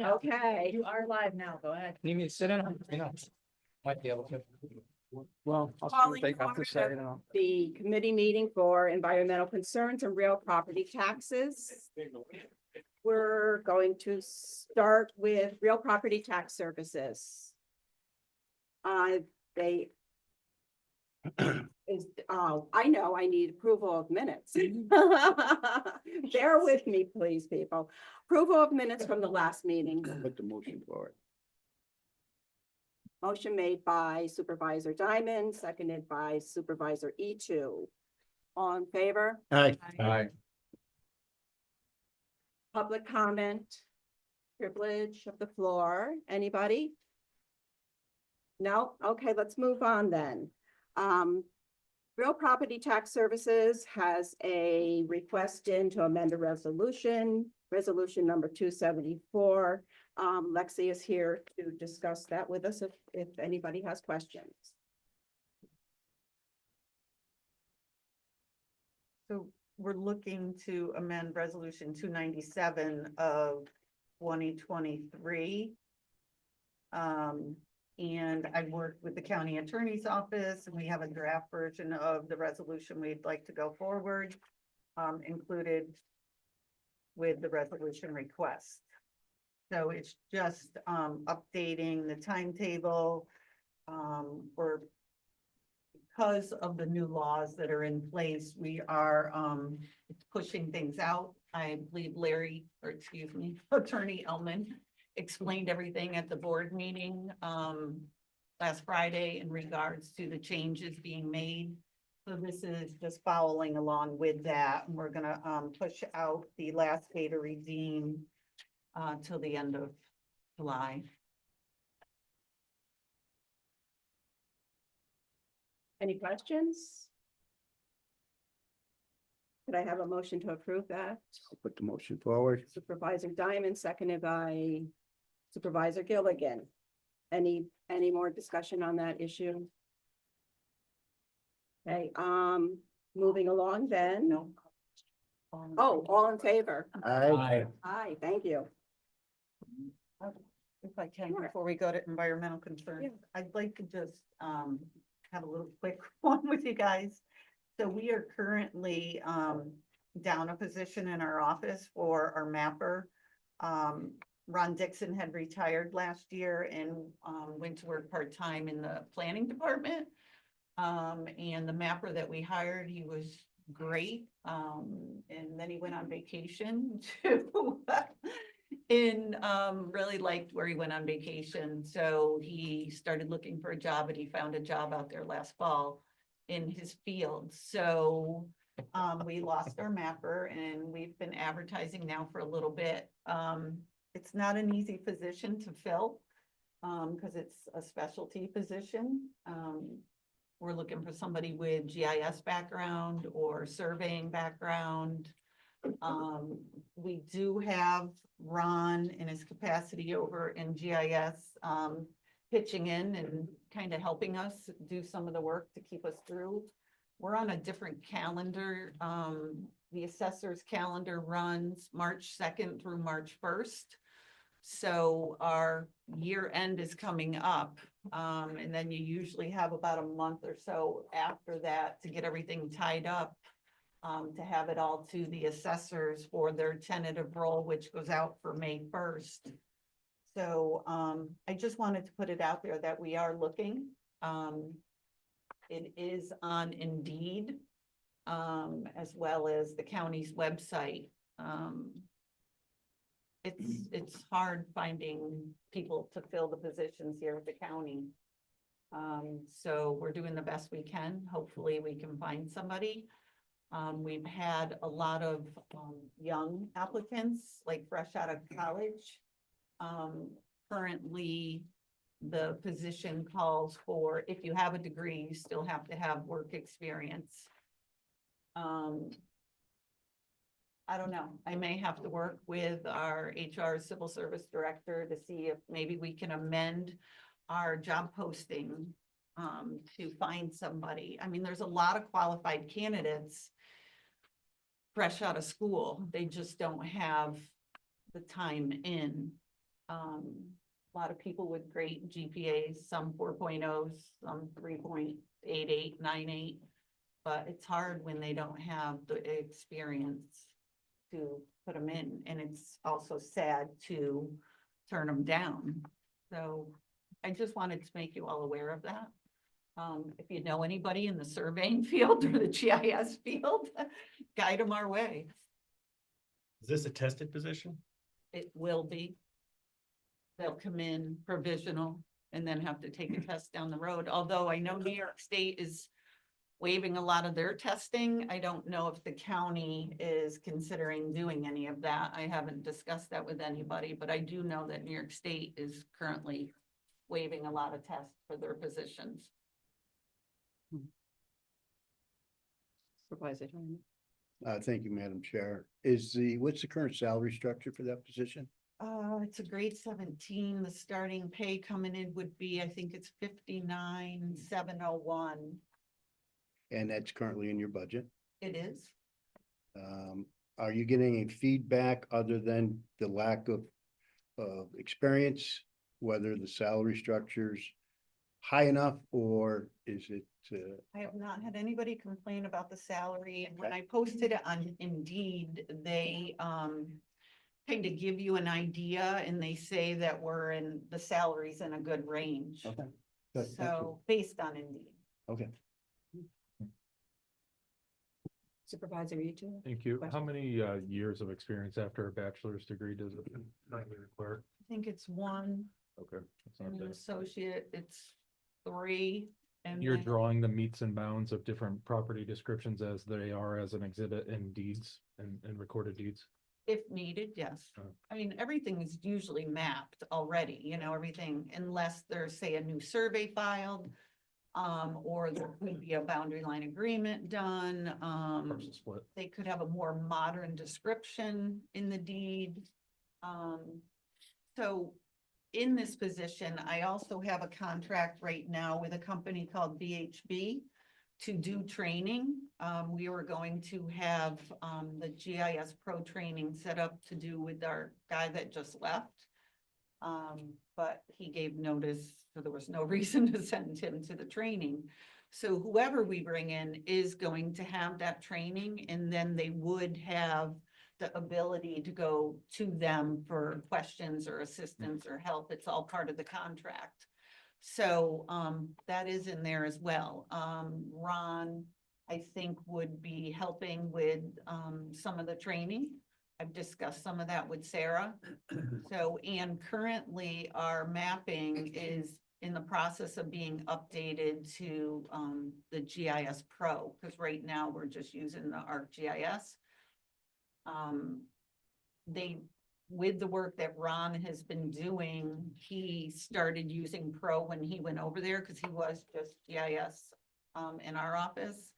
Okay, You are live now, go ahead. Need me to sit in? Might be able to. Well, I'll see Calling what they got to forward say, the- you know. the committee meeting for environmental concerns and real property taxes. We're going to start with real property tax services. They is, I know I need approval of minutes. Bear with me, please, people. Approval of minutes from the last meeting. Put the motion forward. Motion made by Supervisor Diamond, seconded by Supervisor E2. All in favor? Aye. Aye. Public comment, privilege of the floor. Anybody? No? Okay, let's move on then. Real Property Tax Services has a request in to amend a resolution number 274. Lexi is here to discuss that with us if anybody has questions. So we're looking to amend resolution 297 of 2023. And I worked with the county attorney's office and we have a draft version of the resolution we'd like to go forward, included with the resolution request. So it's just updating the timetable or because of the new laws that are in place, we are pushing things out. I believe Larry, or excuse me, Attorney Elman explained everything at the board meeting last Friday in regards to the changes being made. So this is just following along with that. And we're gonna push out the last day to redeem till the end of July. Any questions? Could I have a motion to approve that? I'll put the motion forward. Supervisor Diamond, seconded by Supervisor Gilligan. Any more discussion on that issue? Okay, moving along then. No. Oh, all in favor? Aye. Aye, thank you. If I can, Sure. before we go to environmental concerns, Yeah. I'd like to just have a little quick one with you guys. So we are currently down a position in our office for our mapper. Ron Dixon had retired last year and went to work part-time in the planning department. And the mapper that we hired, he was great. And then he went on vacation too. And really liked where he went on vacation. So he started looking for a job and he found a job out there last fall in his field. So we lost our mapper and we've been advertising now for a little bit. It's not an easy position to fill because it's a specialty position. We're looking for somebody with GIS background or surveying background. We do have Ron in his capacity over in GIS pitching in and kind of helping us do some of the work to keep us through. We're on a different calendar. The assessor's calendar runs March 2nd through March 1st. So our year end is coming up. And then you usually have about a month or so after that to get everything tied up. To have it all to the assessors for their tentative roll, which goes out for May 1st. So I just wanted to put it out there that we are looking. It is on Indeed, as well as the county's website. It's hard finding people to fill the positions here at the county. So we're doing the best we can. Hopefully we can find somebody. We've had a lot of young applicants, like fresh out of college. Currently, the position calls for, if you have a degree, you still have to have work experience. I don't know. I may have to work with our HR civil service director to see if maybe we can amend our job posting to find somebody. I mean, there's a lot of qualified candidates fresh out of school. They just don't have the time in. A lot of people with great GPAs, some 4.0s, some 3.88, 98. But it's hard when they don't have the experience to put them in, and it's also sad to turn them down. So I just wanted to make you all aware of that. If you know anybody in the surveying field or the GIS field, guide them our way. Is this a tested position? It will be. They'll come in provisional and then have to take a test down the road. Although I know New York State is waiving a lot of their testing. I don't know if the county is considering doing any of that. I haven't discussed that with anybody, but I do know that New York State is currently waiving a lot of tests for their positions. Supervisor Hyman. Thank you, Madam Chair. What's the current salary structure for that position? It's a grade 17. The starting pay coming in would be, I think it's 59,701. And that's currently in your budget. It is. Are you getting any feedback other than the lack of experience, whether the salary structure's high enough, or is it? I have not had anybody complain about the salary, and when I posted it on Indeed, they kind of give you an idea, and they say that the salary's in a good range. Okay. Good, thank you. So based on Indeed. Okay. Supervisor, you too? Thank you. How Question. many years of experience after a bachelor's degree does it currently require? I think it's 1, Okay. that's not and an bad. associate, it's 3. And You're then drawing the meets and bounds of different property descriptions as they are as an exhibit in deeds and recorded deeds. if needed, yes. Oh. I mean, everything is usually mapped already, everything, unless there's, say, a new survey filed. Or there could be a boundary line agreement done, Parcel split. they could have a more modern description in the deed. So in this position, I also have a contract right now with a company called BHB to do training. We were going to have, the GIS Pro training set up to do with our guy that just left. But he gave notice, so there was no reason to send him to the training. So whoever we bring in is going to have that training, and then they would have the ability to go to them for questions or assistance or help. It's all part of the contract. So, that is in there as well. Ron, I think, would be helping with, some of the training. I've discussed some of that with Sarah. So, and currently our mapping is in the process of being updated to the GIS Pro, because right now we're just using the ArcGIS. With the work that Ron has been doing, he started using Pro when he went over there, because he was just GIS in our office.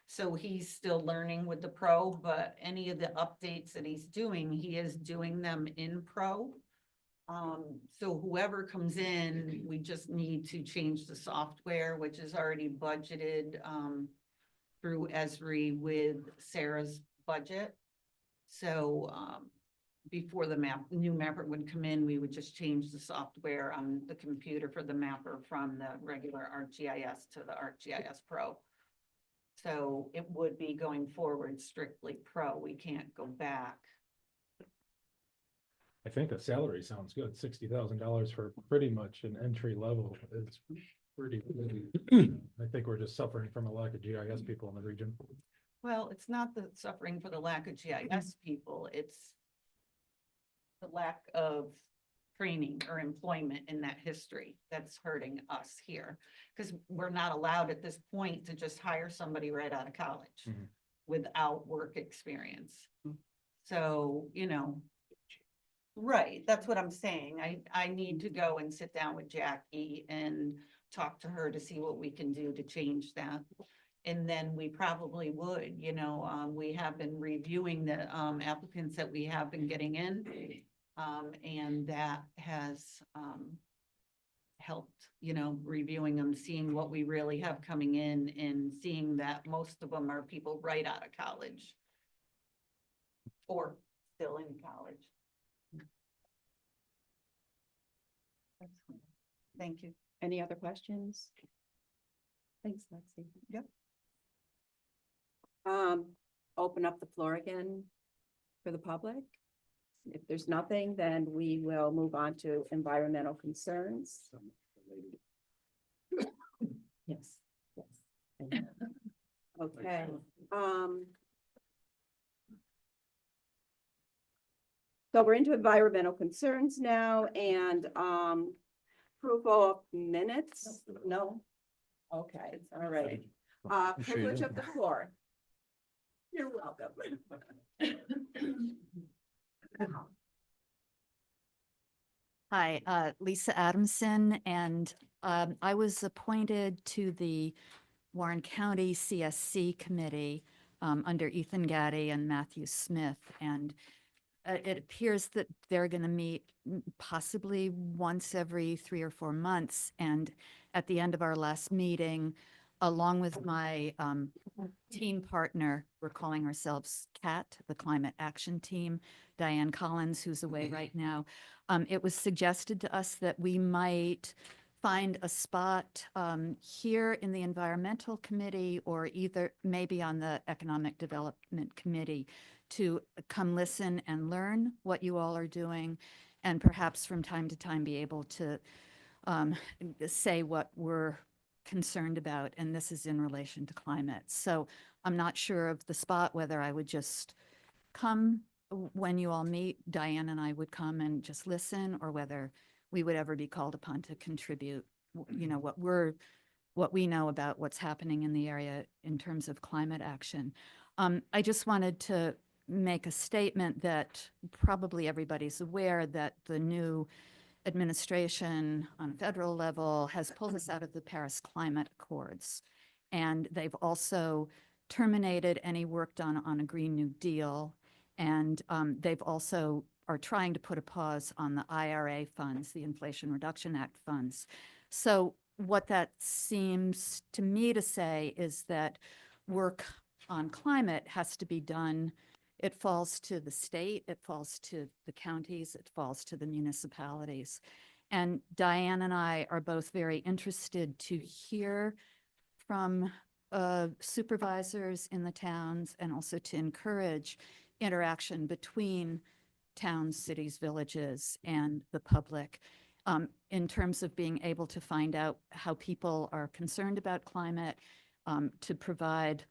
So he's still learning with the Pro, but any of the updates that he's doing, he is doing them in Pro. So whoever comes in, we just need to change the software, which is already budgeted through Esri with Sarah's budget. So before the new mapper would come in, we would just change the software on the computer for the mapper from the regular ArcGIS to the ArcGIS Pro. So it would be going forward strictly Pro. We can't go back. I think the salary sounds good. $60,000 for pretty much an entry level. It's pretty good. I think we're just suffering from a lack of GIS people in the region. Well, it's not the suffering for the lack of GIS people, it's the lack of training or employment in that history that's hurting us here. Because we're not allowed at this point to just hire somebody right out of college Mhm. without work experience. So, right, that's what I'm saying. I need to go and sit down with Jackie and talk to her to see what we can do to change that. And then we probably would, we have been reviewing the applicants that we have been getting in. And that has helped, reviewing them, seeing what we really have coming in, and seeing that most of them are people right out of college. Or still in college. Excellent. Thank you. Any other questions? Thanks, Lexi. Yep. Open up the floor again for the public. If there's nothing, then we will move on to environmental concerns. Yes, yes. Okay, so we're into environmental concerns now and, approval of minutes? No? Okay, all right. Privilege of the floor. You're welcome. Hi, Lisa Adamson, and I was appointed to the Warren County CSC Committee under Ethan Gaddy and Matthew Smith. And it appears that they're going to meet possibly once every 3 or 4 months. And at the end of our last meeting, along with my team partner, we're calling ourselves CAT, the Climate Action Team, Diane Collins, who's away right now. It was suggested to us that we might find a spot here in the Environmental Committee or either maybe on the Economic Development Committee to come listen and learn what you all are doing and perhaps from time to time be able to say what we're concerned about, and this is in relation to climate. So I'm not sure of the spot, whether I would just come when you all meet, Diane and I would come and just listen, or whether we would ever be called upon to contribute, you know, what we know about what's happening in the area in terms of climate action. I just wanted to make a statement that probably everybody's aware that the new administration on a federal level has pulled us out of the Paris Climate Accords. And they've also terminated any work done on a Green New Deal. And they've also are trying to put a pause on the IRA funds, the Inflation Reduction Act funds. So what that seems to me to say is that work on climate has to be done. It falls to the state, it falls to the counties, it falls to the municipalities. And Diane and I are both very interested to hear from supervisors in the towns and also to encourage interaction between towns, cities, villages, and the public in terms of being able to find out how people are concerned about climate, to provide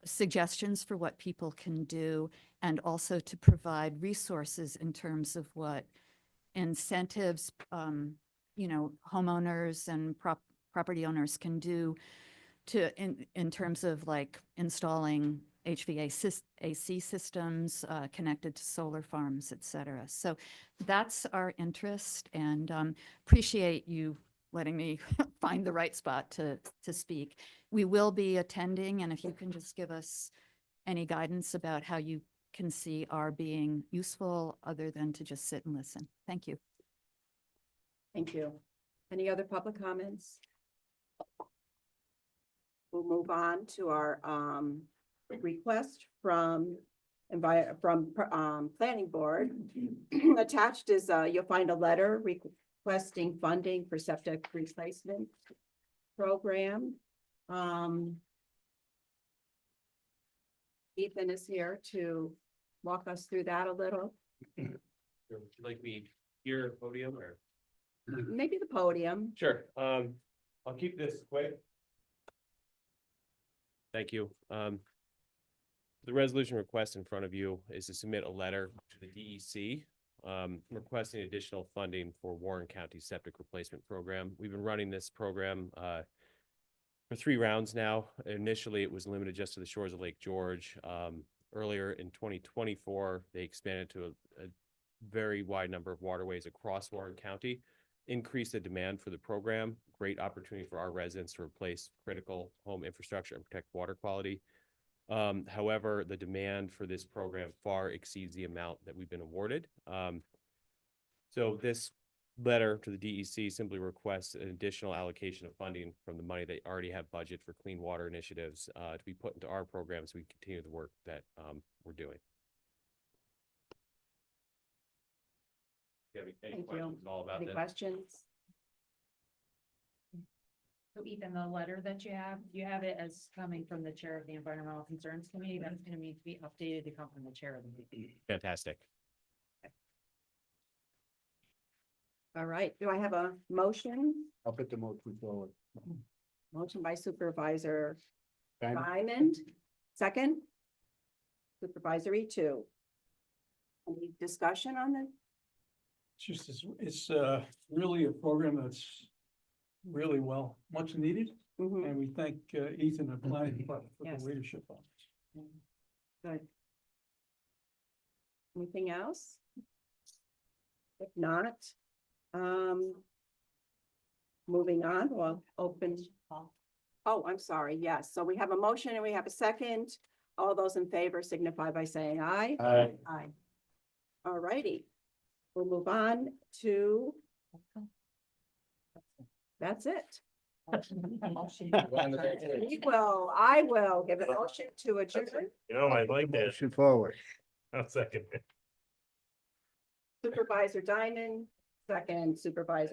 suggestions for what people can do, and also to provide resources in terms of what incentives, you know, homeowners and property owners can do to in terms of like installing HVAC systems connected to solar farms, et cetera. So that's our interest, and appreciate you letting me find the right spot to speak. We will be attending, and if you can just give us any guidance about how you can see our being useful other than to just sit and listen. Thank you. Thank you. Any other public comments? We'll move on to our request from Planning Board. Attached is you'll find a letter requesting funding for septic replacement program. Ethan is here to walk us through that a little. Would you like me here at podium or? Maybe the podium. Sure, I'll keep this quick. Thank you. The resolution request in front of you is to submit a letter to the DEC requesting additional funding for Warren County Septic Replacement Program. We've been running this program for 3 rounds now. Initially, it was limited just to the shores of Lake George. Earlier in 2024, they expanded to a very wide number of waterways across Warren County, increased the demand for the program, great opportunity for our residents to replace critical home infrastructure and protect water quality. However, the demand for this program far exceeds the amount that we've been awarded. So this letter to the DEC simply requests an additional allocation of funding from the money they already have budget for clean water initiatives to be put into our program so we can continue the work that we're doing. Do you have any Thank you. questions at all about Any this? questions? So Ethan, the letter that you have it as coming from the chair of the Environmental Concerns Committee. That's gonna need to be updated to come from the chair of the meeting. Fantastic. All right, do I have a motion? I'll put the motion forward. Motion by Supervisor Diamond? Diamond, second. Supervisory two. Any discussion on the, It's really a program that's really much needed, Mhm, and we thank Ethan and Planning Department for Yes. the leadership on it. good. Anything else? If not, moving on, we'll open. Oh, I'm sorry, yes. So we have a motion and we have a second. All those in favor signify by saying aye. Aye. Aye. All righty. We'll move on to. That's it. I will give a motion to adjourn. You know, I like that. Motion forward. I'll second it. Supervisor Diamond, second Supervisor